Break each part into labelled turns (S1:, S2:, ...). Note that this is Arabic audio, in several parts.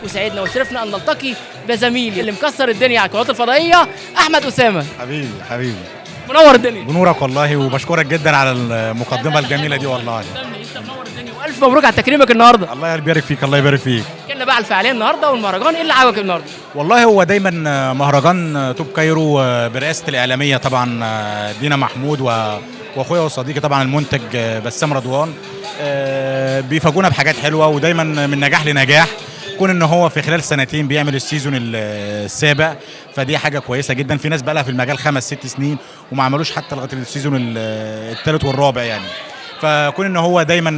S1: وسعدنا وشرفنا ان نلتقي بزميلي اللي مكسر الدنيا على القنوات الفضائيه، احمد اسامه.
S2: حبيبي حبيبي،
S1: منور الدنيا.
S2: بنورك والله، وبشكرك جدا على المقدمه الجميله دي والله.
S1: انت منور الدنيا والف مبروك على تكريمك النهارده.
S2: الله يبارك فيك، الله يبارك فيك.
S1: كنا بقى على الفعاليه النهارده والمهرجان، ايه اللي عجبك النهارده؟
S2: والله هو دايما مهرجان توب كايرو برئاسه الاعلاميه طبعا دينا محمود واخويا وصديقي طبعا المنتج بسام رضوان، بيفاجئونا بحاجات حلوه ودايما من نجاح لنجاح. كون ان هو في خلال سنتين بيعمل السيزون السابع، فدي حاجه كويسه جدا. في ناس بقى لها في المجال 5-6 سنين وما عملوش حتى لغايه السيزون الثالث والرابع يعني. فكون ان هو دايما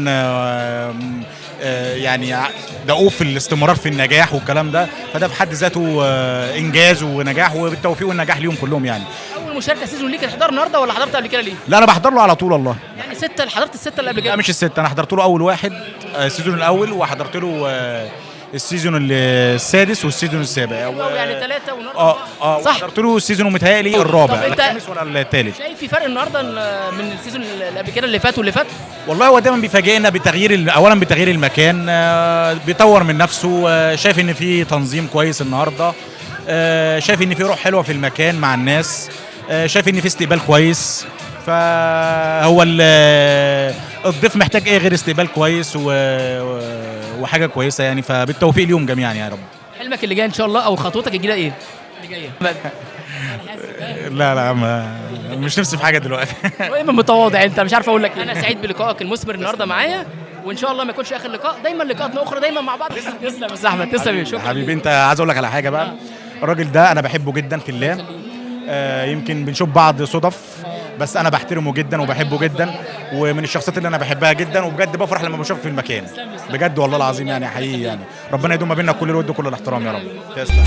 S2: يعني دؤوب في الاستمرار في النجاح والكلام ده، فده في حد ذاته انجاز ونجاح، وبالتوفيق والنجاح ليهم كلهم يعني.
S1: اول مشاركه سيزون ليك هتحضر النهارده ولا حضرت قبل كده ليه؟
S2: لا انا بحضر له على طول والله.
S1: يعني ستة، حضرت الستة اللي قبل كده؟
S2: لا مش الستة، انا حضرت له اول واحد السيزون الاول، وحضرت له السيزون السادس والسيزون السابع.
S1: يعني 3 والنهارده
S2: صح، حضرت له السيزون متهيألي الرابع،
S1: طب انت
S2: الخامس ولا الثالث.
S1: شايف في فرق النهارده من السيزون اللي قبل كده اللي فات واللي فات؟
S2: والله هو دايما بيفاجئنا بتغيير اولا بتغيير المكان، بيطور من نفسه. شايف ان في تنظيم كويس النهارده، شايف ان في روح حلوه في المكان مع الناس، شايف ان في استقبال كويس. فهو الضيف محتاج ايه غير استقبال كويس وحاجه كويسه يعني. فبالتوفيق ليهم جميعا يا رب.
S1: حلمك اللي جاي ان شاء الله او خطوتك الجديده ايه اللي جايه؟
S2: لا مش نفسي في حاجه دلوقتي.
S1: دايما متواضع انت، مش عارف اقول لك. انا سعيد بلقائك المثمر النهارده معايا، وان شاء الله ما يكونش اخر لقاء، دايما لقاءاتنا اخرى دايما مع بعض. تسلم يا احمد، تسلم. شكرا
S2: حبيبي. انت عايز اقول لك على حاجه بقى، الراجل ده انا بحبه جدا في الله. يمكن بنشوف بعض صدف، بس انا بحترمه جدا وبحبه جدا، ومن الشخصيات اللي انا بحبها جدا، وبجد بفرح لما بشوفه في المكان بجد والله العظيم يعني. حقيقي يعني ربنا يدوم ما بيننا كل الود وكل الاحترام يا رب. تسلم.